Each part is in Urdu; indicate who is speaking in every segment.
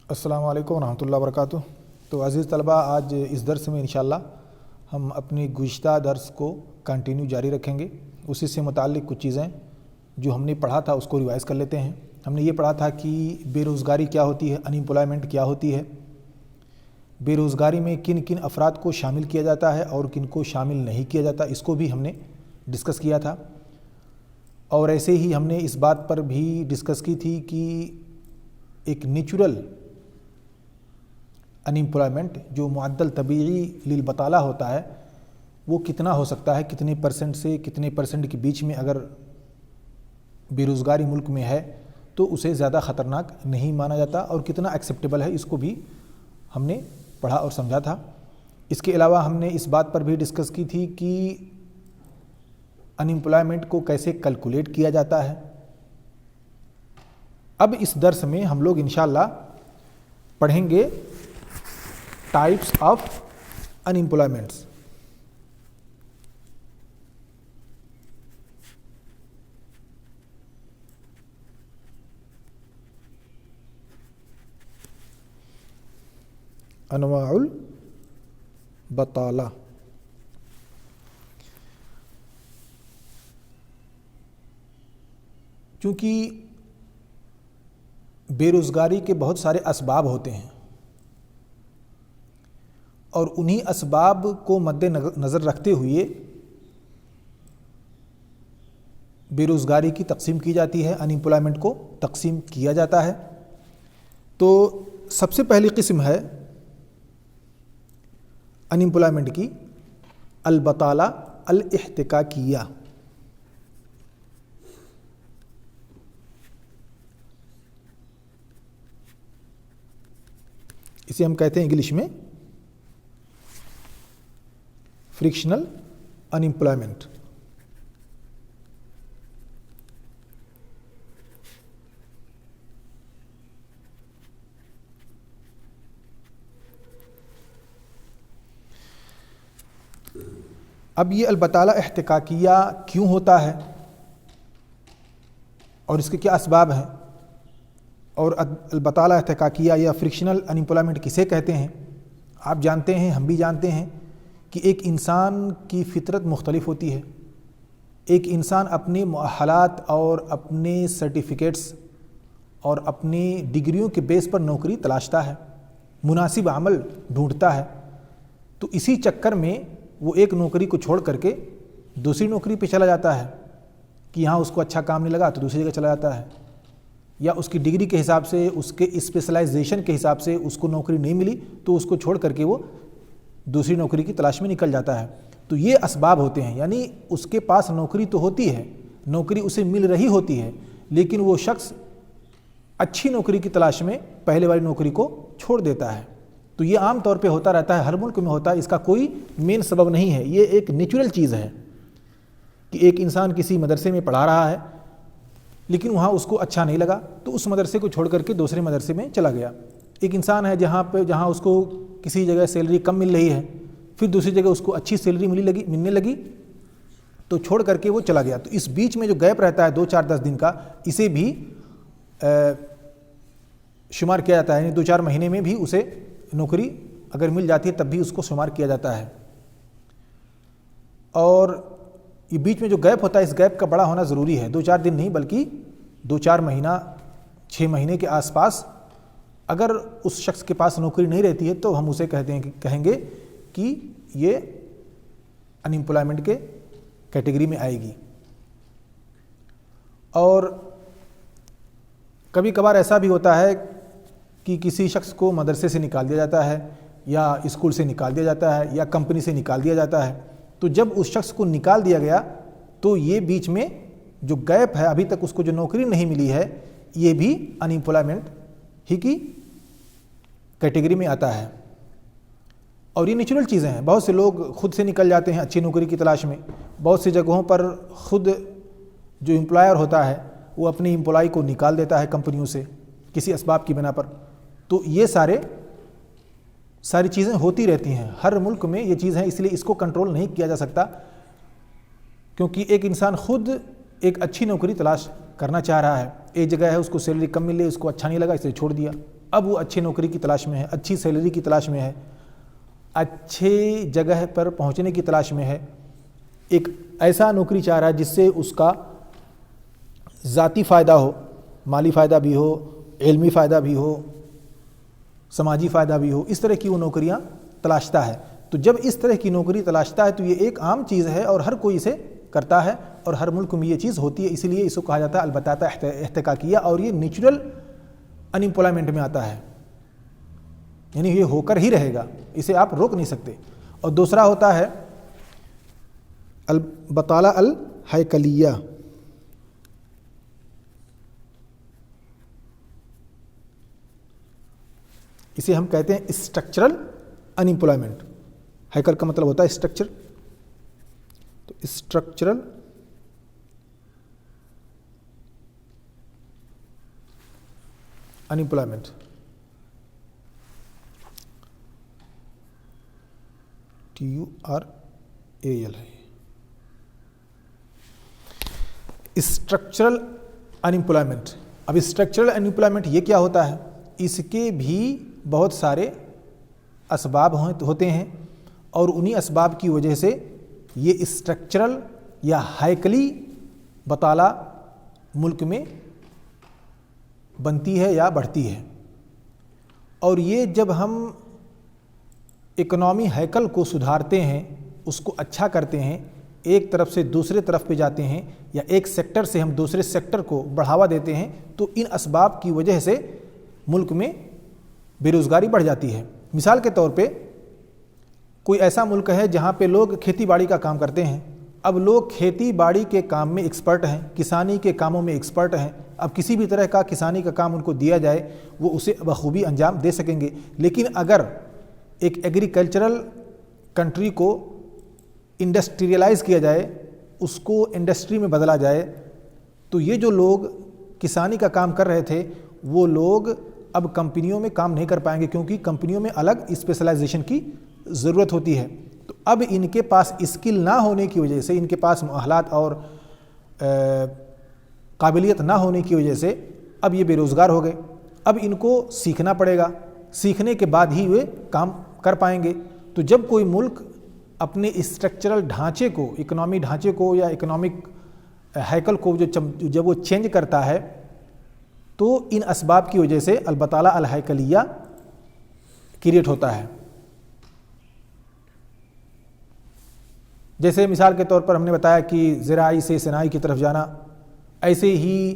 Speaker 1: السلام علیکم ورحمۃ اللہ وبرکاتہ۔ تو عزیز طلبہ، آج اس درس میں انشاءاللہ ہم اپنی گزشتہ درس کو کنٹینیو جاری رکھیں گے۔ اسی سے متعلق کچھ چیزیں جو ہم نے پڑھا تھا اس کو ریوائز کر لیتے ہیں۔ ہم نے یہ پڑھا تھا کہ بے روزگاری کیا ہوتی ہے، انیمپلائمنٹ کیا ہوتی ہے، بے روزگاری میں کن کن افراد کو شامل کیا جاتا ہے اور کن کو شامل نہیں کیا جاتا، اس کو بھی ہم نے ڈسکس کیا تھا۔ اور ایسے ہی ہم نے اس بات پر بھی ڈسکس کی تھی کہ ایک نیچرل انیمپلائمنٹ جو معدل طبیعی للبطالہ ہوتا ہے وہ کتنا ہو سکتا ہے، کتنے پرسنٹ سے کتنے پرسنٹ کے بیچ میں اگر بے روزگاری ملک میں ہے تو اسے زیادہ خطرناک نہیں مانا جاتا، اور کتنا ایکسیپٹیبل ہے اس کو بھی ہم نے پڑھا اور سمجھا تھا۔ اس کے علاوہ ہم نے اس بات پر بھی ڈسکس کی تھی کہ انیمپلائمنٹ کو کیسے کیلکولیٹ کیا جاتا ہے۔ اب اس درس میں ہم لوگ انشاءاللہ پڑھیں گے ٹائپس آف انیمپلائمنٹس۔ انواع البطالہ۔ چونکہ بے روزگاری کے بہت سارے اسباب ہوتے ہیں اور انہی اسباب کو مد نظر رکھتے ہوئے بے روزگاری کی تقسیم کی جاتی ہے، انیمپلائمنٹ کو تقسیم کیا جاتا ہے۔ تو سب سے پہلی قسم ہے انیمپلائمنٹ کی البطالہ الاحتکاکیہ۔ اسے ہم کہتے ہیں انگلش میں فرکشنل انیمپلائمنٹ۔ اب یہ البطالہ احتکاکیہ کیوں ہوتا ہے اور اس کے کیا اسباب ہیں، اور البطالہ احتکاکیہ یا فرکشنل انیمپلائمنٹ کسے کہتے ہیں؟ آپ جانتے ہیں، ہم بھی جانتے ہیں کہ ایک انسان کی فطرت مختلف ہوتی ہے۔ ایک انسان اپنے مؤہلات اور اپنے سرٹیفکیٹس اور اپنی ڈگریوں کے بیس پر نوکری تلاشتا ہے، مناسب عمل ڈھونڈتا ہے۔ تو اسی چکر میں وہ ایک نوکری کو چھوڑ کر کے دوسری نوکری پہ چلا جاتا ہے کہ یہاں اس کو اچھا کام نہیں لگا تو دوسری جگہ چلا جاتا ہے، یا اس کی ڈگری کے حساب سے، اس کے اسپیشلائزیشن کے حساب سے اس کو نوکری نہیں ملی تو اس کو چھوڑ کر کے وہ دوسری نوکری کی تلاش میں نکل جاتا ہے۔ تو یہ اسباب ہوتے ہیں، یعنی اس کے پاس نوکری تو ہوتی ہے، نوکری اسے مل رہی ہوتی ہے، لیکن وہ شخص اچھی نوکری کی تلاش میں پہلے والی نوکری کو چھوڑ دیتا ہے۔ تو یہ عام طور پہ ہوتا رہتا ہے، ہر ملک میں ہوتا ہے، اس کا کوئی مین سبب نہیں ہے، یہ ایک نیچرل چیز ہے کہ ایک انسان کسی مدرسے میں پڑھا رہا ہے لیکن وہاں اس کو اچھا نہیں لگا تو اس مدرسے کو چھوڑ کر کے دوسرے مدرسے میں چلا گیا۔ ایک انسان ہے جہاں اس کو کسی جگہ سیلری کم مل رہی ہے، پھر دوسری جگہ اس کو اچھی سیلری ملنے لگی تو چھوڑ کر کے وہ چلا گیا۔ تو اس بیچ میں جو گیپ رہتا ہے 2-4-10 دن کا، اسے بھی شمار کیا جاتا ہے، یعنی 2-4 مہینے میں بھی اسے نوکری اگر مل جاتی ہے تب بھی اس کو شمار کیا جاتا ہے۔ اور یہ بیچ میں جو گیپ ہوتا ہے، اس گیپ کا بڑا ہونا ضروری ہے، 2-4 دن نہیں بلکہ 2-4 مہینہ، 6 مہینے کے آس پاس اگر اس شخص کے پاس نوکری نہیں رہتی ہے تو ہم اسے کہیں گے کہ یہ انیمپلائمنٹ کے کیٹیگری میں آئے گی۔ اور کبھی کبھار ایسا بھی ہوتا ہے کہ کسی شخص کو مدرسے سے نکال دیا جاتا ہے، یا اسکول سے نکال دیا جاتا ہے، یا کمپنی سے نکال دیا جاتا ہے۔ تو جب اس شخص کو نکال دیا گیا تو یہ بیچ میں جو گیپ ہے، ابھی تک اس کو جو نوکری نہیں ملی ہے، یہ بھی انیمپلائمنٹ ہی کی کیٹیگری میں آتا ہے۔ اور یہ نیچرل چیزیں ہیں، بہت سے لوگ خود سے نکل جاتے ہیں اچھی نوکری کی تلاش میں، بہت سی جگہوں پر خود جو امپلائر ہوتا ہے وہ اپنی امپلائی کو نکال دیتا ہے کمپنیوں سے کسی اسباب کی بنا پر۔ تو یہ ساری چیزیں ہوتی رہتی ہیں، ہر ملک میں یہ چیز ہے، اس لیے اس کو کنٹرول نہیں کیا جا سکتا، کیونکہ ایک انسان خود ایک اچھی نوکری تلاش کرنا چاہ رہا ہے، ایک جگہ ہے اس کو سیلری کم مل رہی ہے، اس کو اچھا نہیں لگا، اس لیے چھوڑ دیا، اب وہ اچھی نوکری کی تلاش میں ہے، اچھی سیلری کی تلاش میں ہے، اچھے جگہ پر پہنچنے کی تلاش میں ہے، ایک ایسا نوکری چاہ رہا ہے جس سے اس کا ذاتی فائدہ ہو، مالی فائدہ بھی ہو، علمی فائدہ بھی ہو، سماجی فائدہ بھی ہو، اس طرح کی وہ نوکریاں تلاشتا ہے۔ تو جب اس طرح کی نوکری تلاشتا ہے تو یہ ایک عام چیز ہے اور ہر کوئی اسے کرتا ہے اور ہر ملک میں یہ چیز ہوتی ہے، اسی لیے اس کو کہا جاتا ہے البتاتا احتکاکیہ، اور یہ نیچرل ان امپلائمنٹ میں آتا ہے، یعنی یہ ہو کر ہی رہے گا، اسے آپ روک نہیں سکتے۔ اور دوسرا ہوتا ہے البطالہ الہیکلیہ، اسے ہم کہتے ہیں اسٹرکچرل ان امپلائمنٹ۔ ہیکل کا مطلب ہوتا ہے اسٹرکچر، تو اسٹرکچرل ان امپلائمنٹ، TURAL ہے اسٹرکچرل ان امپلائمنٹ۔ اب اسٹرکچرل ان امپلائمنٹ یہ کیا ہوتا ہے؟ اس کے بھی بہت سارے اسباب ہوتے ہیں، اور انہی اسباب کی وجہ سے یہ اسٹرکچرل یا ہیکلی بطالہ ملک میں بنتی ہے یا بڑھتی ہے۔ اور یہ جب ہم اکنامی ہیکل کو سدھارتے ہیں، اس کو اچھا کرتے ہیں، ایک طرف سے دوسرے طرف پہ جاتے ہیں، یا ایک سیکٹر سے ہم دوسرے سیکٹر کو بڑھاوا دیتے ہیں، تو ان اسباب کی وجہ سے ملک میں بے روزگاری بڑھ جاتی ہے۔ مثال کے طور پہ کوئی ایسا ملک ہے جہاں پہ لوگ کھیتی باڑی کا کام کرتے ہیں، اب لوگ کھیتی باڑی کے کام میں ایکسپرٹ ہیں، کسانی کے کاموں میں ایکسپرٹ ہیں، اب کسی بھی طرح کا کسانی کا کام ان کو دیا جائے وہ اسے بخوبی انجام دے سکیں گے۔ لیکن اگر ایک ایگریکلچرل کنٹری کو انڈسٹریلائز کیا جائے، اس کو انڈسٹری میں بدلا جائے، تو یہ جو لوگ کسانی کا کام کر رہے تھے وہ لوگ اب کمپنیوں میں کام نہیں کر پائیں گے، کیونکہ کمپنیوں میں الگ اسپیشلائزیشن کی ضرورت ہوتی ہے۔ تو اب ان کے پاس اسکل نہ ہونے کی وجہ سے، ان کے پاس مؤہلات اور قابلیت نہ ہونے کی وجہ سے اب یہ بے روزگار ہو گئے۔ اب ان کو سیکھنا پڑے گا، سیکھنے کے بعد ہی وہ کام کر پائیں گے۔ تو جب کوئی ملک اپنے اسٹرکچرل ڈھانچے کو، اکنامی ڈھانچے کو یا اکنامک ہیکل کو جب وہ چینج کرتا ہے تو ان اسباب کی وجہ سے البطالہ الہیکلیہ کریٹ ہوتا ہے۔ جیسے مثال کے طور پر ہم نے بتایا کہ زراعی سے صناعی کی طرف جانا، ایسے ہی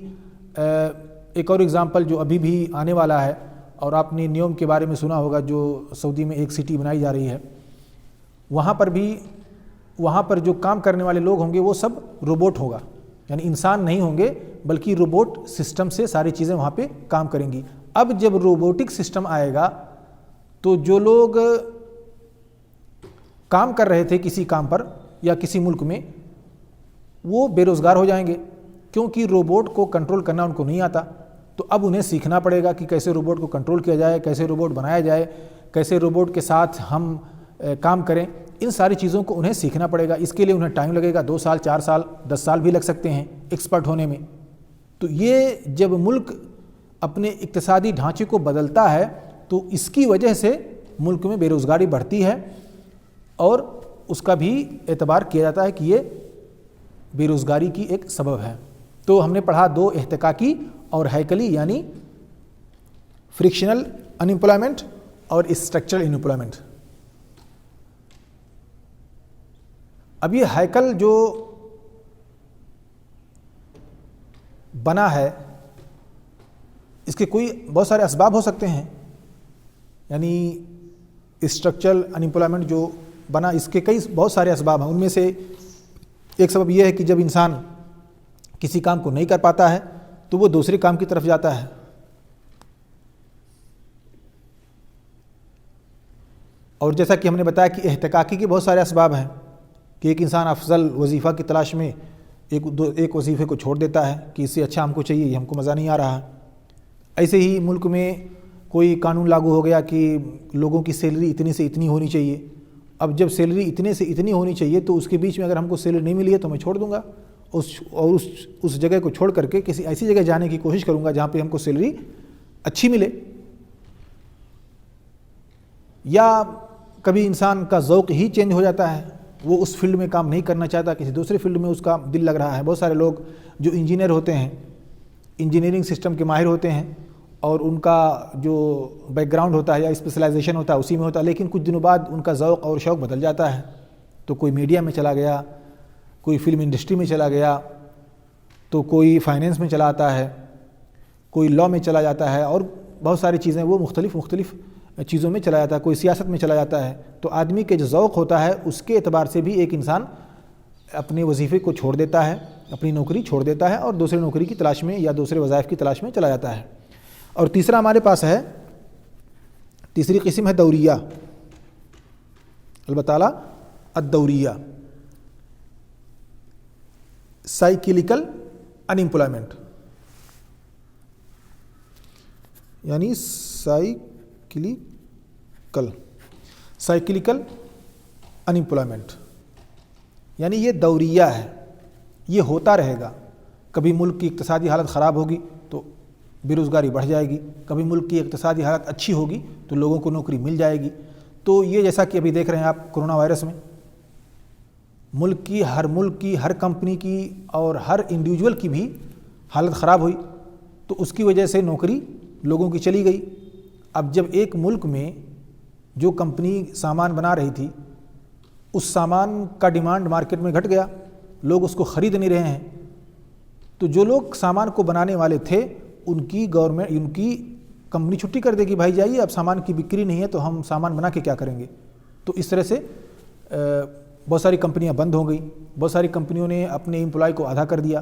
Speaker 1: ایک اور اگزامپل جو ابھی بھی آنے والا ہے، اور آپ نے نیوم کے بارے میں سنا ہوگا، جو سعودی میں ایک سٹی بنائی جا رہی ہے، وہاں پر جو کام کرنے والے لوگ ہوں گے وہ سب روبوٹ ہوگا، یعنی انسان نہیں ہوں گے بلکہ روبوٹ سسٹم سے ساری چیزیں وہاں پہ کام کریں گی۔ اب جب روبوٹک سسٹم آئے گا تو جو لوگ کام کر رہے تھے کسی کام پر یا کسی ملک میں، وہ بے روزگار ہو جائیں گے، کیونکہ روبوٹ کو کنٹرول کرنا ان کو نہیں آتا۔ تو اب انہیں سیکھنا پڑے گا کہ کیسے روبوٹ کو کنٹرول کیا جائے، کیسے روبوٹ بنایا جائے، کیسے روبوٹ کے ساتھ ہم کام کریں، ان ساری چیزوں کو انہیں سیکھنا پڑے گا۔ اس کے لیے انہیں ٹائم لگے گا، 2 سال 4 سال 10 سال بھی لگ سکتے ہیں ایکسپرٹ ہونے میں۔ تو یہ جب ملک اپنے اقتصادی ڈھانچے کو بدلتا ہے تو اس کی وجہ سے ملک میں بے روزگاری بڑھتی ہے، اور اس کا بھی اعتبار کیا جاتا ہے کہ یہ بے روزگاری کی ایک سبب ہے۔ تو ہم نے پڑھا 2 احتکاکی اور ہیکلی، یعنی فرکشنل ان امپلائمنٹ اور اسٹرکچرل ان امپلائمنٹ۔ اب یہ ہیکل جو بنا ہے اس کے کوئی بہت سارے اسباب ہو سکتے ہیں، یعنی اسٹرکچرل ان امپلائمنٹ جو بنا اس کے بہت سارے اسباب ہیں۔ ان میں سے ایک سبب یہ ہے کہ جب انسان کسی کام کو نہیں کر پاتا ہے تو وہ دوسرے کام کی طرف جاتا ہے، اور جیسا کہ ہم نے بتایا کہ احتکاکی کے بہت سارے اسباب ہیں کہ ایک انسان افضل وظیفہ کی تلاش میں ایک وظیفے کو چھوڑ دیتا ہے کہ اس سے اچھا ہم کو چاہیے، یہ ہم کو مزہ نہیں آ رہا۔ ایسے ہی ملک میں کوئی قانون لاگو ہو گیا کہ لوگوں کی سیلری اتنی سے اتنی ہونی چاہیے۔ اب جب سیلری اتنے سے اتنی ہونی چاہیے تو اس کے بیچ میں اگر ہم کو سیلری نہیں ملی ہے تو میں چھوڑ دوں گا، اس جگہ کو چھوڑ کر کے کسی ایسی جگہ جانے کی کوشش کروں گا جہاں پہ ہم کو سیلری اچھی ملے۔ یا کبھی انسان کا ذوق ہی چینج ہو جاتا ہے، وہ اس فیلڈ میں کام نہیں کرنا چاہتا، کسی دوسرے فیلڈ میں اس کا دل لگ رہا ہے۔ بہت سارے لوگ جو انجینئر ہوتے ہیں، انجینئرنگ سسٹم کے ماہر ہوتے ہیں، اور ان کا جو بیک گراؤنڈ ہوتا ہے یا اسپیشلائزیشن ہوتا ہے اسی میں ہوتا ہے، لیکن کچھ دنوں بعد ان کا ذوق اور شوق بدل جاتا ہے، تو کوئی میڈیا میں چلا گیا، کوئی فلم انڈسٹری میں چلا گیا، تو کوئی فائنینس میں چلا آتا ہے، کوئی لاء میں چلا جاتا ہے، اور بہت ساری چیزیں وہ مختلف چیزوں میں چلا جاتا ہے، کوئی سیاست میں چلا جاتا ہے۔ تو آدمی کے جو ذوق ہوتا ہے اس کے اعتبار سے بھی ایک انسان اپنے وظیفے کو چھوڑ دیتا ہے، اپنی نوکری چھوڑ دیتا ہے، اور دوسری نوکری کی تلاش میں یا دوسرے وظائف کی تلاش میں چلا جاتا ہے۔ اور تیسرا ہمارے پاس ہے، تیسری قسم ہے دوریہ، البتالہ الدوریہ، سائیکلیکل ان ایمپلائمنٹ، یعنی سائیکلیکل ان ایمپلائمنٹ، یعنی یہ دوریہ ہے، یہ ہوتا رہے گا۔ کبھی ملک کی اقتصادی حالت خراب ہوگی تو بے روزگاری بڑھ جائے گی، کبھی ملک کی اقتصادی حالت اچھی ہوگی تو لوگوں کو نوکری مل جائے گی۔ تو یہ جیسا کہ ابھی دیکھ رہے ہیں آپ کرونا وائرس میں، ملک کی ہر کمپنی کی اور ہر انڈیویجول کی بھی حالت خراب ہوئی، تو اس کی وجہ سے نوکری لوگوں کی چلی گئی۔ اب جب ایک ملک میں جو کمپنی سامان بنا رہی تھی، اس سامان کا ڈیمانڈ مارکیٹ میں گھٹ گیا، لوگ اس کو خرید نہیں رہے ہیں، تو جو لوگ سامان کو بنانے والے تھے ان کی کمپنی چھٹی کر دے گی، بھائی جائیے، اب سامان کی بکری نہیں ہے تو ہم سامان بنا کے کیا کریں گے۔ تو اس طرح سے بہت ساری کمپنیاں بند ہو گئیں، بہت ساری کمپنیوں نے اپنے امپلائی کو آدھا کر دیا،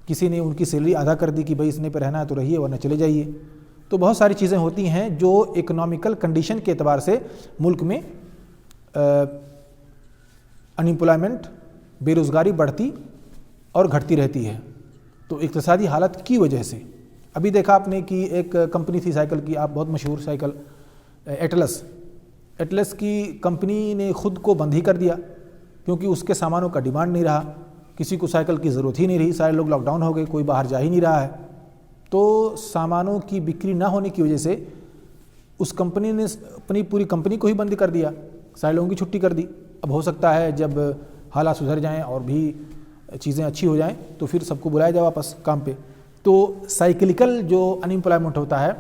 Speaker 1: کسی نے ان کی سیلری آدھا کر دی کہ بھائی اس نے پہ رہنا ہے تو رہیے ورنہ چلے جائیے۔ تو بہت ساری چیزیں ہوتی ہیں جو اکنامیکل کنڈیشن کے اعتبار سے ملک میں ان ایمپلائمنٹ، بے روزگاری بڑھتی اور گھٹتی رہتی ہے۔ تو اقتصادی حالت کی وجہ سے ابھی دیکھا آپ نے کہ ایک کمپنی تھی سائیکل کی، آپ بہت مشہور سائیکل ایٹلس کی کمپنی نے خود کو بند ہی کر دیا، کیونکہ اس کے سامانوں کا ڈیمانڈ نہیں رہا، کسی کو سائیکل کی ضرورت ہی نہیں رہی، سارے لوگ لاک ڈاؤن ہو گئے، کوئی باہر جا ہی نہیں رہا ہے۔ تو سامانوں کی بکری نہ ہونے کی وجہ سے اس کمپنی نے اپنی پوری کمپنی کو ہی بند کر دیا، سارے لوگوں کی چھٹی کر دی۔ اب ہو سکتا ہے جب حالات سدھر جائیں اور بھی چیزیں اچھی ہو جائیں تو پھر سب کو بلایا جائے واپس کام پہ۔ تو سائیکلیکل جو ان ایمپلائمنٹ ہوتا ہے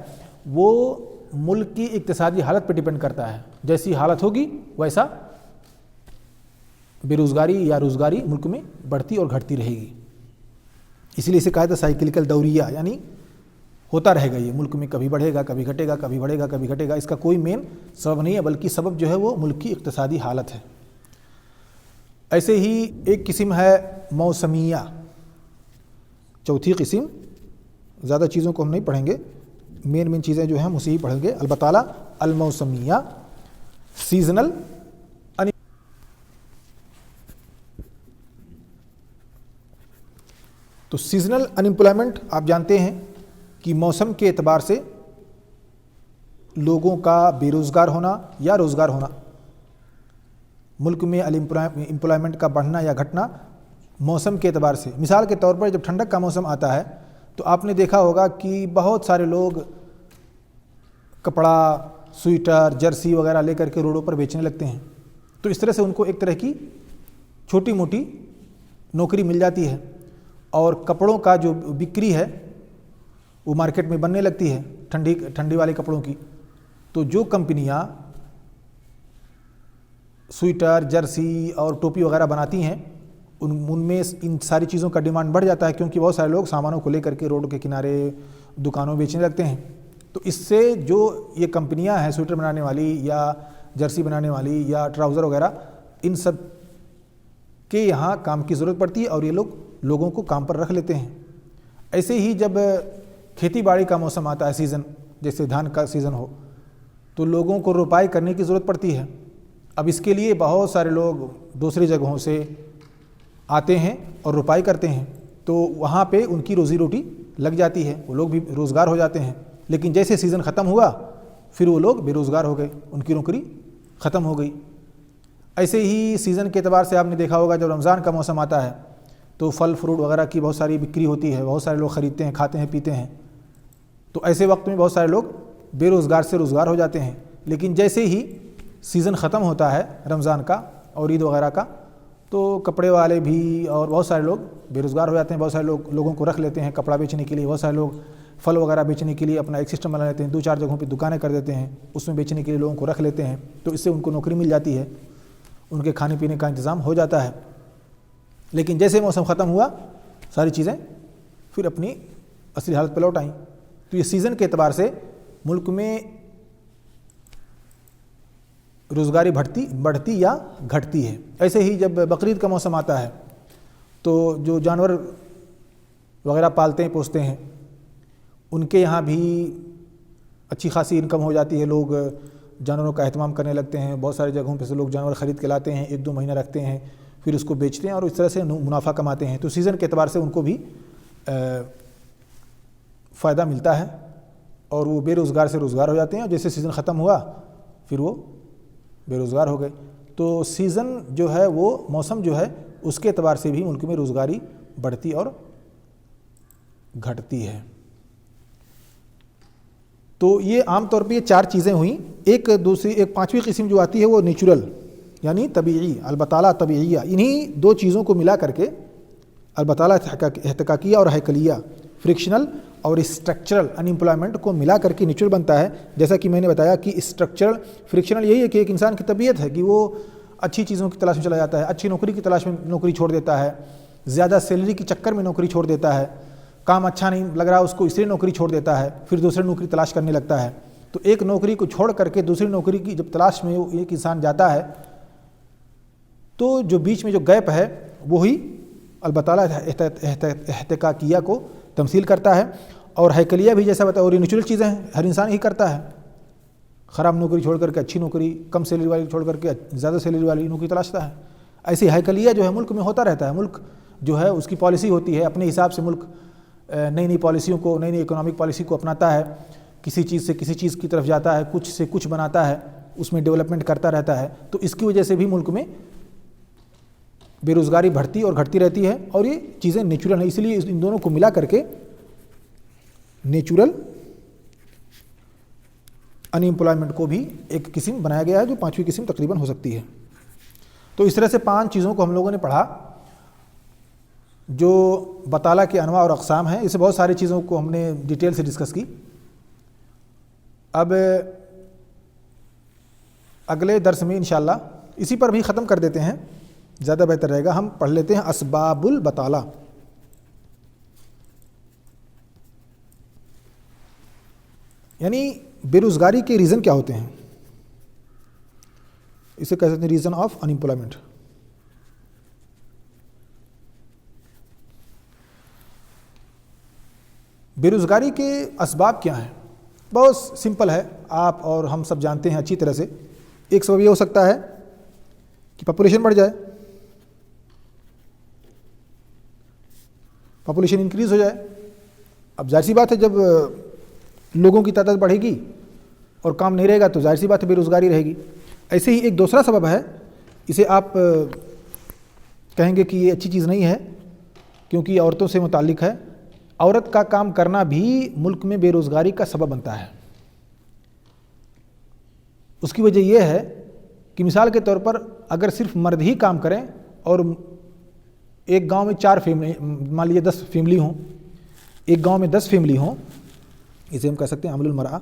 Speaker 1: وہ ملک کی اقتصادی حالت پہ ڈیپینڈ کرتا ہے، جیسی حالت ہوگی ویسا بے روزگاری یا روزگاری ملک میں بڑھتی اور گھٹتی رہے گی۔ اسی لیے اسے کہا تھا سائیکلیکل دوریہ، یعنی ہوتا رہے گا، یہ ملک میں کبھی بڑھے گا کبھی گھٹے گا، کبھی بڑھے گا کبھی گھٹے گا۔ اس کا کوئی مین سبب نہیں ہے، بلکہ سبب جو ہے وہ ملک کی اقتصادی حالت ہے۔ ایسے ہی ایک قسم ہے موسمیہ، چوتھی قسم۔ زیادہ چیزوں کو ہم نہیں پڑھیں گے، مین چیزیں جو ہیں ہم اسی ہی پڑھیں گے۔ البتالہ الموسمیہ، سیزنل۔ تو سیزنل ان ایمپلائمنٹ آپ جانتے ہیں کہ موسم کے اعتبار سے لوگوں کا بے روزگار ہونا یا روزگار ہونا، ملک میں امپلائمنٹ کا بڑھنا یا گھٹنا موسم کے اعتبار سے۔ مثال کے طور پر جب ٹھنڈک کا موسم آتا ہے تو آپ نے دیکھا ہوگا کہ بہت سارے لوگ کپڑا، سویٹر، جرسی وغیرہ لے کر کے روڈوں پر بیچنے لگتے ہیں، تو اس طرح سے ان کو ایک طرح کی چھوٹی موٹی نوکری مل جاتی ہے، اور کپڑوں کا جو بکری ہے وہ مارکیٹ میں بننے لگتی ہے ٹھنڈی والے کپڑوں کی۔ تو جو کمپنیاں سویٹر، جرسی اور ٹوپی وغیرہ بناتی ہیں ان میں ان ساری چیزوں کا ڈیمانڈ بڑھ جاتا ہے، کیونکہ بہت سارے لوگ سامانوں کو لے کر کے روڈ کے کنارے دکانوں بیچنے لگتے ہیں۔ تو اس سے جو یہ کمپنیاں ہیں سویٹر بنانے والی یا جرسی بنانے والی یا ٹراؤزر وغیرہ، ان سب کے یہاں کام کی ضرورت پڑتی ہے اور یہ لوگوں کو کام پر رکھ لیتے ہیں۔ ایسے ہی جب کھیتی باڑی کا موسم آتا ہے، سیزن، جیسے دھان کا سیزن ہو، تو لوگوں کو روپائی کرنے کی ضرورت پڑتی ہے۔ اب اس کے لیے بہت سارے لوگ دوسری جگہوں سے آتے ہیں اور روپائی کرتے ہیں، تو وہاں پہ ان کی روزی روٹی لگ جاتی ہے، وہ لوگ بھی روزگار ہو جاتے ہیں۔ لیکن جیسے سیزن ختم ہوا پھر وہ لوگ بے روزگار ہو گئے، ان کی نوکری ختم ہو گئی۔ ایسے ہی سیزن کے اعتبار سے آپ نے دیکھا ہوگا جب رمضان کا موسم آتا ہے تو پھل فروٹ وغیرہ کی بہت ساری بکری ہوتی ہے، بہت سارے لوگ خریدتے ہیں، کھاتے ہیں، پیتے ہیں۔ تو ایسے وقت میں بہت سارے لوگ بے روزگار سے روزگار ہو جاتے ہیں۔ لیکن جیسے ہی سیزن ختم ہوتا ہے رمضان کا اور عید وغیرہ کا تو کپڑے والے بھی اور بہت سارے لوگ بے روزگار ہو جاتے ہیں. بہت سارے لوگوں کو رکھ لیتے ہیں کپڑا بیچنے کے لیے. بہت سارے لوگ پھل وغیرہ بیچنے کے لیے اپنا ایک سسٹم بنا لیتے ہیں. 2-4 جگہوں پہ دکانیں کر دیتے ہیں, اس میں بیچنے کے لیے لوگوں کو رکھ لیتے ہیں. تو اس سے ان کو نوکری مل جاتی ہے, ان کے کھانے پینے کا انتظام ہو جاتا ہے. لیکن جیسے موسم ختم ہوا ساری چیزیں پھر اپنی اصلی حالت پہ لوٹ آئیں. تو یہ سیزن کے اعتبار سے ملک میں روزگاری بڑھتی یا گھٹتی ہے. ایسے ہی جب بقرعید کا موسم آتا ہے تو جو جانور وغیرہ پالتے ہیں پوستے ہیں ان کے یہاں بھی اچھی خاصی انکم ہو جاتی ہے. لوگ جانوروں کا اہتمام کرنے لگتے ہیں. بہت ساری جگہوں پہ سے لوگ جانور خرید کے لاتے ہیں, 1-2 مہینہ رکھتے ہیں, پھر اس کو بیچتے ہیں اور اس طرح سے منافع کماتے ہیں. تو سیزن کے اعتبار سے ان کو بھی فائدہ ملتا ہے اور وہ بے روزگار سے روزگار ہو جاتے ہیں. اور جیسے سیزن ختم ہوا پھر وہ بے روزگار ہو گئے. تو سیزن جو ہے وہ موسم جو ہے اس کے اعتبار سے بھی ملک میں روزگاری بڑھتی اور گھٹتی ہے. تو یہ عام طور پہ یہ 4 چیزیں ہوئیں. ایک 5ویں قسم جو آتی ہے وہ نیچرل یعنی طبیعی, البطالہ طبیعیہ. انہی 2 چیزوں کو ملا کر کے البطالہ احتکاکیہ اور ہیکلیہ, فرکشنل اور اسٹرکچرل انمپلائمنٹ کو ملا کر کے نیچرل بنتا ہے. جیسا کہ میں نے بتایا کہ فرکشنل یہی ہے کہ ایک انسان کی طبیعت ہے کہ وہ اچھی چیزوں کی تلاش میں چلا جاتا ہے, اچھی نوکری کی تلاش میں نوکری چھوڑ دیتا ہے, زیادہ سیلری کے چکر میں نوکری چھوڑ دیتا ہے, کام اچھا نہیں لگ رہا اس کو اس لیے نوکری چھوڑ دیتا ہے, پھر دوسری نوکری تلاش کرنے لگتا ہے. تو ایک نوکری کو چھوڑ کر کے دوسری نوکری کی جب تلاش میں ایک انسان جاتا ہے تو جو بیچ میں جو گیپ ہے وہی البطالہ احتکاکیہ کو تمثیل کرتا ہے. اور ہیکلیہ بھی جیسا بتا, اور یہ نیچرل چیزیں ہیں, ہر انسان ہی کرتا ہے. خراب نوکری چھوڑ کر کے اچھی نوکری, کم سیلری والی چھوڑ کر کے زیادہ سیلری والی نوکری تلاشتا ہے. ایسی ہیکلیہ جو ہے ملک میں ہوتا رہتا ہے. ملک جو ہے اس کی پالیسی ہوتی ہے, اپنے حساب سے ملک نئی پالیسیوں کو, نئی اکنامک پالیسی کو اپناتا ہے, کسی چیز سے کسی چیز کی طرف جاتا ہے, کچھ سے کچھ بناتا ہے, اس میں ڈیولپمنٹ کرتا رہتا ہے. تو اس کی وجہ سے بھی ملک میں بے روزگاری بڑھتی اور گھٹتی رہتی ہے. اور یہ چیزیں نیچرل ہیں, اس لیے ان دونوں کو ملا کر کے نیچرل ان ایمپلائمنٹ کو بھی ایک قسم بنایا گیا ہے جو 5ویں قسم تقریباً ہو سکتی ہے. تو اس طرح سے 5 چیزوں کو ہم لوگوں نے پڑھا جو بطالہ کے انواع اور اقسام ہیں. اس سے بہت ساری چیزوں کو ہم نے ڈیٹیل سے ڈسکس کی. اب اگلے درس میں انشاءاللہ اسی پر بھی ختم کر دیتے ہیں, زیادہ بہتر رہے گا. ہم پڑھ لیتے ہیں اسباب البطالہ. یعنی بے روزگاری کے ریزن کیا ہوتے ہیں, اسے کہتے ہیں ریزن آف ان ایمپلائمنٹ. بے روزگاری کے اسباب کیا ہیں؟ بہت سمپل ہے, آپ اور ہم سب جانتے ہیں اچھی طرح سے. ایک سبب یہ ہو سکتا ہے کہ پاپولیشن بڑھ جائے, پاپولیشن انکریز ہو جائے. اب ظاہر سی بات ہے جب لوگوں کی تعداد بڑھے گی اور کام نہیں رہے گا تو ظاہر سی بات ہے بے روزگاری رہے گی. ایسے ہی ایک دوسرا سبب ہے, اسے آپ کہیں گے کہ یہ اچھی چیز نہیں ہے کیونکہ یہ عورتوں سے متعلق ہے. عورت کا کام کرنا بھی ملک میں بے روزگاری کا سبب بنتا ہے. اس کی وجہ یہ ہے کہ مثال کے طور پر اگر صرف مرد ہی کام کریں اور ایک گاؤں میں 4 فیملی, مان لیجیے 10 فیملی ہوں, ایک گاؤں میں 10 فیملی ہوں, اسے ہم کہہ سکتے ہیں عمل المرأہ.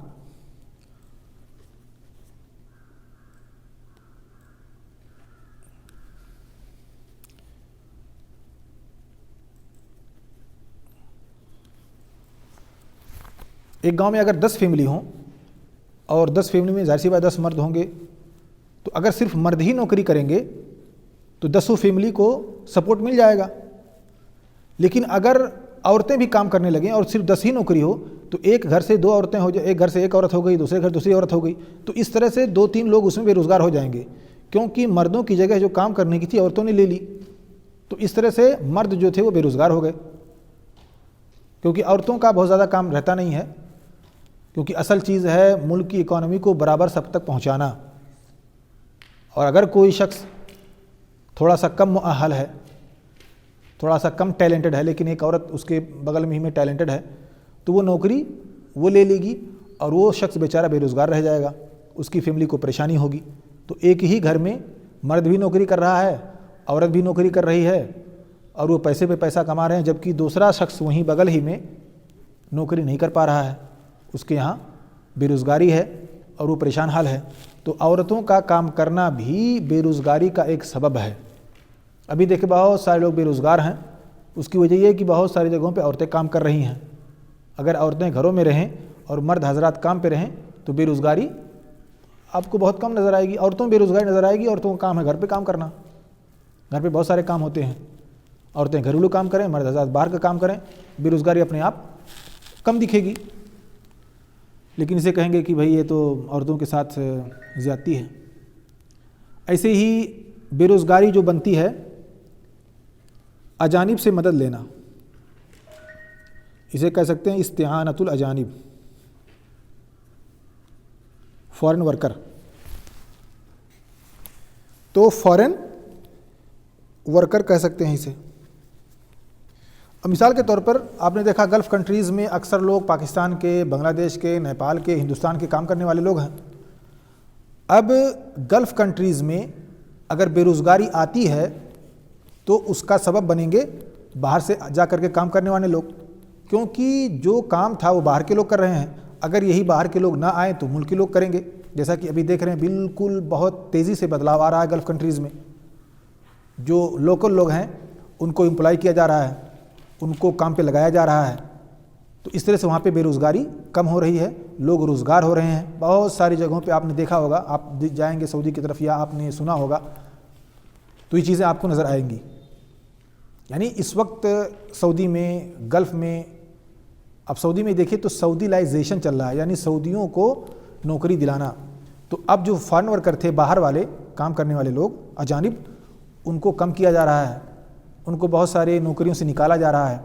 Speaker 1: ایک گاؤں میں اگر 10 فیملی ہوں اور 10 فیملی میں ظاہر سی بات 10 مرد ہوں گے, تو اگر صرف مرد ہی نوکری کریں گے تو 10 فیملی کو سپورٹ مل جائے گا. لیکن اگر عورتیں بھی کام کرنے لگیں اور صرف 10 ہی نوکری ہو تو ایک گھر سے 2 عورتیں ہو جائیں, ایک گھر سے ایک عورت ہو گئی, دوسرے گھر دوسری عورت ہو گئی, تو اس طرح سے 2-3 لوگ اس میں بے روزگار ہو جائیں گے کیونکہ مردوں کی جگہ جو کام کرنے کی تھی عورتوں نے لے لی. تو اس طرح سے مرد جو تھے وہ بے روزگار ہو گئے کیونکہ عورتوں کا بہت زیادہ کام رہتا نہیں ہے, کیونکہ اصل چیز ہے ملک کی اکانومی کو برابر سب تک پہنچانا. اور اگر کوئی شخص تھوڑا سا کم مؤہل ہے, تھوڑا سا کم ٹیلنٹڈ ہے, لیکن ایک عورت اس کے بغل میں ہی میں ٹیلنٹڈ ہے, تو وہ نوکری وہ لے لے گی اور وہ شخص بیچارہ بے روزگار رہ جائے گا, اس کی فیملی کو پریشانی ہوگی. تو ایک ہی گھر میں مرد بھی نوکری کر رہا ہے، عورت بھی نوکری کر رہی ہے، اور وہ پیسے پہ پیسہ کما رہے ہیں، جبکہ دوسرا شخص وہیں بغل ہی میں نوکری نہیں کر پا رہا ہے، اس کے یہاں بے روزگاری ہے اور وہ پریشان حال ہے۔ تو عورتوں کا کام کرنا بھی بے روزگاری کا ایک سبب ہے۔ ابھی دیکھیں بہت سارے لوگ بے روزگار ہیں، اس کی وجہ یہ ہے کہ بہت ساری جگہوں پہ عورتیں کام کر رہی ہیں۔ اگر عورتیں گھروں میں رہیں اور مرد حضرات کام پہ رہیں تو بے روزگاری آپ کو بہت کم نظر آئے گی، عورتوں میں بے روزگاری نظر آئے گی۔ عورتوں کا کام ہے گھر پہ کام کرنا، گھر پہ بہت سارے کام ہوتے ہیں، عورتیں گھریلو کام کریں، مرد حضرات باہر کا کام کریں، بے روزگاری اپنے آپ کم دکھے گی۔ لیکن اسے کہیں گے کہ بھئی یہ تو عورتوں کے ساتھ زیادتی ہے۔ ایسے ہی بے روزگاری جو بنتی ہے اجانب سے مدد لینا، اسے کہہ سکتے ہیں استعانۃ الاجانب، فارن ورکر۔ تو فارن ورکر کہہ سکتے ہیں اسے۔ اب مثال کے طور پر آپ نے دیکھا گلف کنٹریز میں اکثر لوگ پاکستان کے، بنگلہ دیش کے، نیپال کے، ہندوستان کے کام کرنے والے لوگ ہیں۔ اب گلف کنٹریز میں اگر بے روزگاری آتی ہے تو اس کا سبب بنیں گے باہر سے جا کر کے کام کرنے والے لوگ، کیونکہ جو کام تھا وہ باہر کے لوگ کر رہے ہیں۔ اگر یہی باہر کے لوگ نہ آئیں تو ملک کے لوگ کریں گے، جیسا کہ ابھی دیکھ رہے ہیں بالکل بہت تیزی سے بدلاؤ آ رہا ہے گلف کنٹریز میں۔ جو لوکل لوگ ہیں ان کو امپلائی کیا جا رہا ہے، ان کو کام پہ لگایا جا رہا ہے، تو اس طرح سے وہاں پہ بے روزگاری کم ہو رہی ہے، لوگ روزگار ہو رہے ہیں۔ بہت ساری جگہوں پہ آپ نے دیکھا ہوگا، آپ جائیں گے سعودی کی طرف یا آپ نے سنا ہوگا تو یہ چیزیں آپ کو نظر آئیں گی۔ یعنی اس وقت سعودی میں، گلف میں، اب سعودی میں دیکھیں تو سعودی لائزیشن چل رہا ہے، یعنی سعودیوں کو نوکری دلانا۔ تو اب جو فارن ورکر تھے، باہر والے کام کرنے والے لوگ اجانب، ان کو کم کیا جا رہا ہے، ان کو بہت سارے نوکریوں سے نکالا جا رہا ہے۔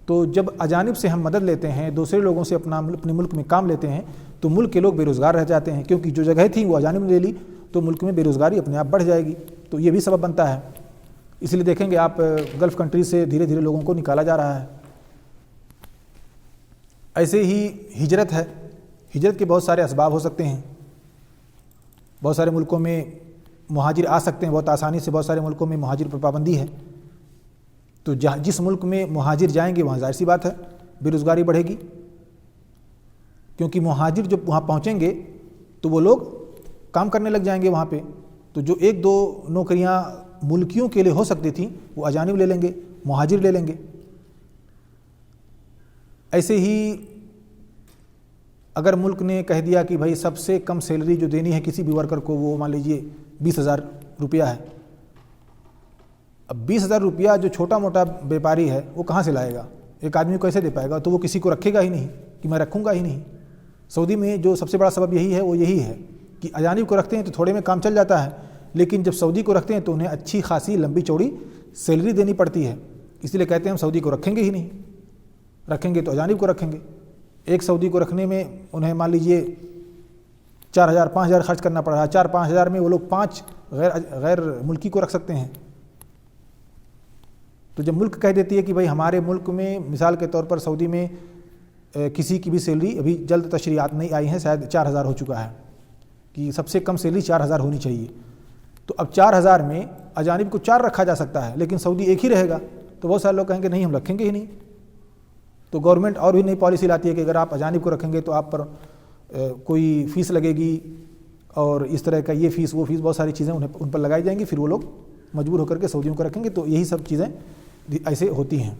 Speaker 1: تو جب اجانب سے ہم مدد لیتے ہیں، دوسرے لوگوں سے اپنے ملک میں کام لیتے ہیں تو ملک کے لوگ بے روزگار رہ جاتے ہیں، کیونکہ جو جگہ تھی وہ اجانب نے لے لی تو ملک میں بے روزگاری اپنے آپ بڑھ جائے گی۔ تو یہ بھی سبب بنتا ہے۔ اس لیے دیکھیں گے آپ گلف کنٹریز سے دھیرے دھیرے لوگوں کو نکالا جا رہا ہے۔ ایسے ہی ہجرت ہے، ہجرت کے بہت سارے اسباب ہو سکتے ہیں۔ بہت سارے ملکوں میں مہاجر آ سکتے ہیں بہت آسانی سے، بہت سارے ملکوں میں مہاجر پر پابندی ہے۔ تو جس ملک میں مہاجر جائیں گے وہاں ظاہر سی بات ہے بے روزگاری بڑھے گی، کیونکہ مہاجر جب وہاں پہنچیں گے تو وہ لوگ کام کرنے لگ جائیں گے وہاں پہ، تو جو ایک دو نوکریاں ملکیوں کے لیے ہو سکتی تھیں وہ اجانب لے لیں گے، مہاجر لے لیں گے۔ ایسے ہی اگر ملک نے کہہ دیا کہ بھائی سب سے کم سیلری جو دینی ہے کسی بھی ورکر کو وہ مان لیجئے 20,000 روپیہ ہے، اب 20,000 روپیہ جو چھوٹا موٹا بیپاری ہے وہ کہاں سے لائے گا؟ ایک آدمی کو کیسے دے پائے گا؟ تو وہ کسی کو رکھے گا ہی نہیں کہ میں رکھوں گا ہی نہیں۔ سعودی میں جو سب سے بڑا سبب یہی ہے وہ یہی ہے کہ اجانب کو رکھتے ہیں تو تھوڑے میں کام چل جاتا ہے، لیکن جب سعودی کو رکھتے ہیں تو انہیں اچھی خاصی لمبی چوڑی سیلری دینی پڑتی ہے، اس لیے کہتے ہیں ہم سعودی کو رکھیں گے ہی نہیں، رکھیں گے تو اجانب کو رکھیں گے۔ ایک سعودی کو رکھنے میں انہیں مان لیجئے 4,000 5,000 خرچ کرنا پڑ رہا ہے، 4-5 ہزار میں وہ لوگ 5 غیر ملکی کو رکھ سکتے ہیں۔ تو جب ملک کہہ دیتی ہے کہ بھائی ہمارے ملک میں مثال کے طور پر سعودی میں کسی کی بھی سیلری ابھی جلد تشریعات نہیں آئی ہیں، شاید 4,000 ہو چکا ہے کہ سب سے کم سیلری 4,000 ہونی چاہیے، تو اب 4,000 میں اجانب کو 4 رکھا جا سکتا ہے لیکن سعودی ایک ہی رہے گا، تو بہت سارے لوگ کہیں گے نہیں ہم رکھیں گے ہی نہیں۔ تو گورنمنٹ اور بھی نئی پالیسی لاتی ہے کہ اگر آپ اجانب کو رکھیں گے تو آپ پر کوئی فیس لگے گی اور اس طرح کا یہ فیس وہ فیس، بہت ساری چیزیں ان پر لگائی جائیں گی، پھر وہ لوگ مجبور ہو کر کے سعودیوں کو رکھیں گے۔ تو یہی سب چیزیں ایسے ہوتی ہیں۔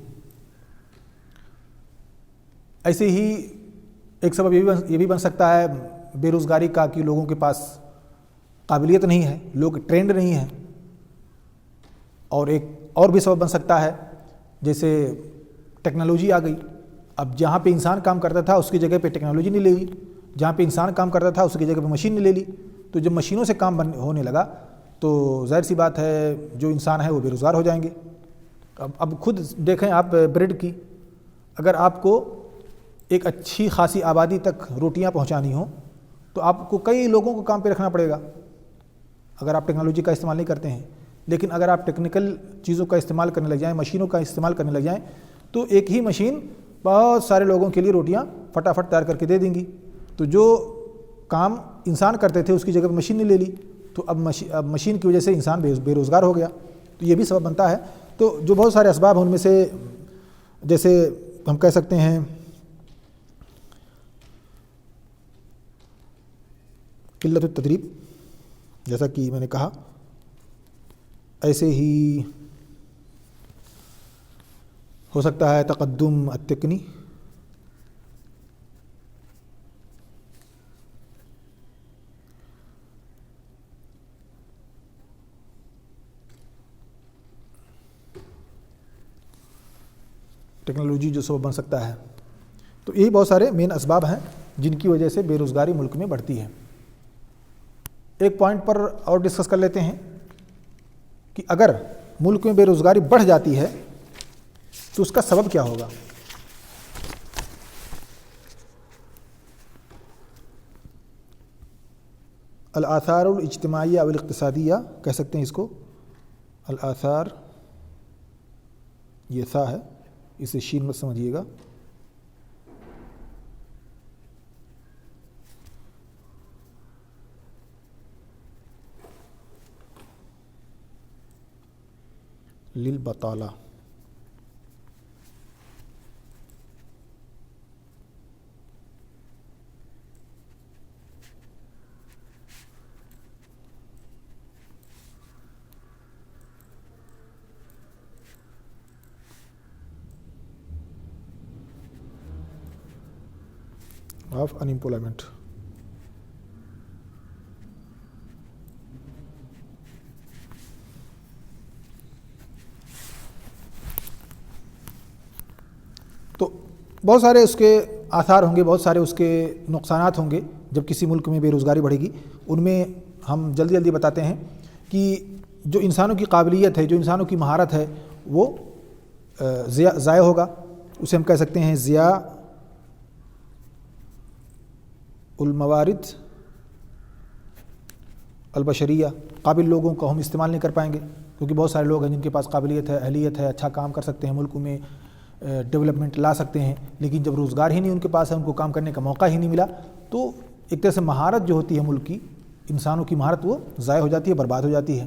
Speaker 1: ایسے ہی ایک سبب یہ بھی بن سکتا ہے بے روزگاری کا کہ لوگوں کے پاس قابلیت نہیں ہے، لوگ ٹرینڈ نہیں ہیں، اور ایک اور بھی سبب بن سکتا ہے جیسے ٹیکنالوجی آ گئی۔ اب جہاں پہ انسان کام کرتا تھا اس کی جگہ پہ ٹیکنالوجی نے لے لی، جہاں پہ انسان کام کرتا تھا اس کی جگہ پہ مشین نے لے لی، تو جب مشینوں سے کام ہونے لگا تو ظاہر سی بات ہے جو انسان ہے وہ بے روزگار ہو جائیں گے۔ اب خود دیکھیں آپ بریڈ کی، اگر آپ کو ایک اچھی خاصی آبادی تک روٹیاں پہنچانی ہوں تو آپ کو کئی لوگوں کو کام پہ رکھنا پڑے گا اگر آپ ٹیکنالوجی کا استعمال نہیں کرتے ہیں۔ لیکن اگر آپ ٹیکنیکل چیزوں کا استعمال کرنے لگ جائیں، مشینوں کا استعمال کرنے لگ جائیں، تو ایک ہی مشین بہت سارے لوگوں کے لیے روٹیاں فٹافٹ تیار کر کے دے دیں گی۔ تو جو کام انسان کرتے تھے اس کی جگہ پہ مشین نے لے لی، تو اب مشین کی وجہ سے انسان بے روزگار ہو گیا، تو یہ بھی سبب بنتا ہے۔ تو جو بہت سارے اسباب ہیں ان میں سے جیسے ہم کہہ سکتے ہیں قلت التدریب، جیسا کہ میں نے کہا، ایسے ہی ہو سکتا ہے تقدم التقنی، ٹیکنالوجی جو سبب بن سکتا ہے۔ تو یہی بہت سارے مین اسباب ہیں جن کی وجہ سے بے روزگاری ملک میں بڑھتی ہے۔ ایک پوائنٹ پر اور ڈسکس کر لیتے ہیں کہ اگر ملک میں بے روزگاری بڑھ جاتی ہے تو اس کا سبب کیا ہوگا؟ الآثار الاجتماعیہ او الاقتصادیہ کہہ سکتے ہیں اس کو، الآثار، یہ سا ہے، اسے شین مت سمجھیے گا، للبطالہ، آف انمپلائمنٹ۔ تو بہت سارے اس کے آثار ہوں گے، بہت سارے اس کے نقصانات ہوں گے جب کسی ملک میں بے روزگاری بڑھے گی۔ ان میں ہم جلدی جلدی بتاتے ہیں کہ جو انسانوں کی قابلیت ہے، جو انسانوں کی مہارت ہے، وہ ضائع ہوگا۔ اسے ہم کہہ سکتے ہیں ضیاء الموارد البشریہ، قابل لوگوں کو ہم استعمال نہیں کر پائیں گے، کیونکہ بہت سارے لوگ ہیں جن کے پاس قابلیت ہے، اہلیت ہے، اچھا کام کر سکتے ہیں، ملک میں ڈیولپمنٹ لا سکتے ہیں، لیکن جب روزگار ہی نہیں ان کے پاس ہے، ان کو کام کرنے کا موقع ہی نہیں ملا، تو ایک طرح سے مہارت جو ہوتی ہے ملک کی، انسانوں کی مہارت، وہ ضائع ہو جاتی ہے، برباد ہو جاتی ہے۔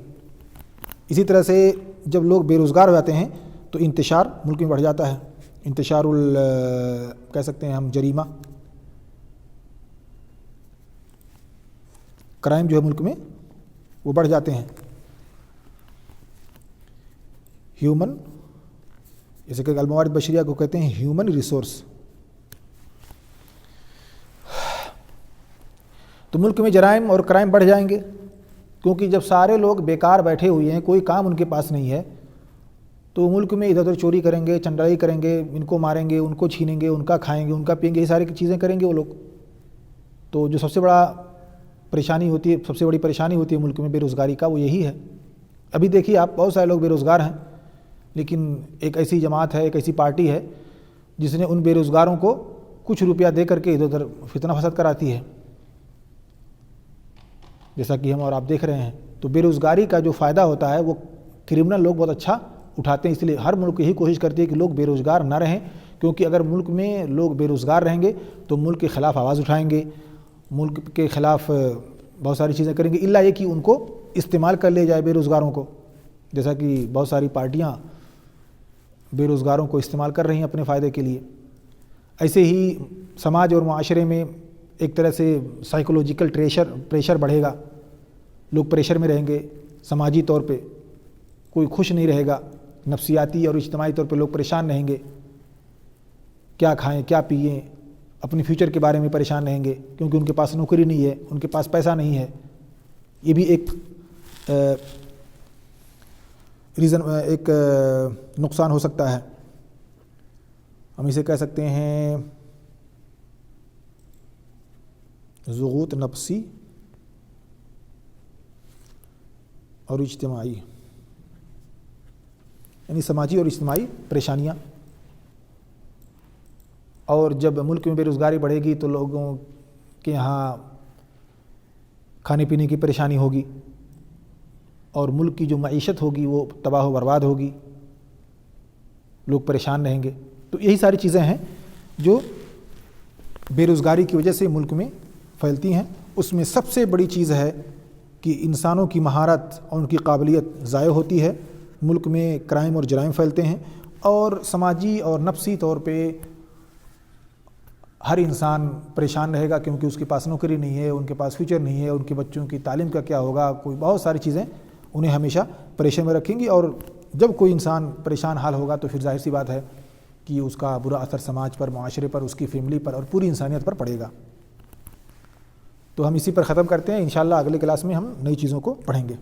Speaker 1: اسی طرح سے جب لوگ بے روزگار ہو جاتے ہیں تو انتشار ملک میں بڑھ جاتا ہے، انتشار کہہ سکتے ہیں ہم جریمہ، کرائم جو ہے ملک میں وہ بڑھ جاتے ہیں۔ ہیومن، جیسے کہ الموارد بشریہ کو کہتے ہیں ہیومن ریسورس۔ تو ملک میں جرائم اور کرائم بڑھ جائیں گے، کیونکہ جب سارے لوگ بیکار بیٹھے ہوئے ہیں، کوئی کام ان کے پاس نہیں ہے، تو ملک میں ادھر ادھر چوری کریں گے، چنڈائی کریں گے، ان کو ماریں گے، ان کو چھینیں گے، ان کا کھائیں گے، ان کا پئیں گے، یہ ساری چیزیں کریں گے وہ لوگ۔ تو جو سب سے بڑا پریشانی ہوتی ہے، سب سے بڑی پریشانی ہوتی ہے ملک میں بے روزگاری کا، وہ یہی ہے۔ ابھی دیکھیے آپ، بہت سارے لوگ بے روزگار ہیں، لیکن ایک ایسی جماعت ہے، ایک ایسی پارٹی ہے جس نے ان بے روزگاروں کو کچھ روپیہ دے کر کے ادھر ادھر فتنہ فساد کراتی ہے، جیسا کہ ہم اور آپ دیکھ رہے ہیں۔ تو بے روزگاری کا جو فائدہ ہوتا ہے وہ کرمنل لوگ بہت اچھا اٹھاتے ہیں، اس لیے ہر ملک یہی کوشش کرتی ہے کہ لوگ بے روزگار نہ رہیں، کیونکہ اگر ملک میں لوگ بے روزگار رہیں گے تو ملک کے خلاف آواز اٹھائیں گے، ملک کے خلاف بہت ساری چیزیں کریں گے، الا یہ کہ ان کو استعمال کر لیا جائے بے روزگاروں کو، جیسا کہ بہت ساری پارٹیاں بے روزگاروں کو استعمال کر رہی ہیں اپنے فائدے کے لیے۔ ایسے ہی سماج اور معاشرے میں ایک طرح سے سائیکولوجیکل پریشر بڑھے گا، لوگ پریشر میں رہیں گے، سماجی طور پہ کوئی خوش نہیں رہے گا، نفسیاتی اور اجتماعی طور پہ لوگ پریشان رہیں گے، کیا کھائیں کیا پئیں، اپنے فیوچر کے بارے میں پریشان رہیں گے، کیونکہ ان کے پاس نوکری نہیں ہے، ان کے پاس پیسہ نہیں ہے۔ یہ بھی ایک ایک نقصان ہو سکتا ہے، ہم اسے کہہ سکتے ہیں ضغوط نفسی اور اجتماعی، یعنی سماجی اور اجتماعی پریشانیاں۔ اور جب ملک میں بے روزگاری بڑھے گی تو لوگوں کے یہاں کھانے پینے کی پریشانی ہوگی، اور ملک کی جو معیشت ہوگی وہ تباہ و برباد ہوگی، لوگ پریشان رہیں گے۔ تو یہی ساری چیزیں ہیں جو بے روزگاری کی وجہ سے ملک میں پھیلتی ہیں۔ اس میں سب سے بڑی چیز ہے کہ انسانوں کی مہارت اور ان کی قابلیت ضائع ہوتی ہے، ملک میں کرائم اور جرائم پھیلتے ہیں، اور سماجی اور نفسی طور پہ ہر انسان پریشان رہے گا، کیونکہ اس کے پاس نوکری نہیں ہے، ان کے پاس فیوچر نہیں ہے، ان کے بچوں کی تعلیم کا کیا ہوگا، کوئی بہت ساری چیزیں انہیں ہمیشہ پریشان میں رکھیں گی، اور جب کوئی انسان پریشان حال ہوگا تو پھر ظاہر سی بات ہے کہ اس کا برا اثر سماج پر، معاشرے پر، اس کی فیملی پر اور پوری انسانیت پر پڑے گا۔ تو ہم اسی پر ختم کرتے ہیں، انشاءاللہ اگلے کلاس میں ہم نئی چیزوں کو پڑھیں گے۔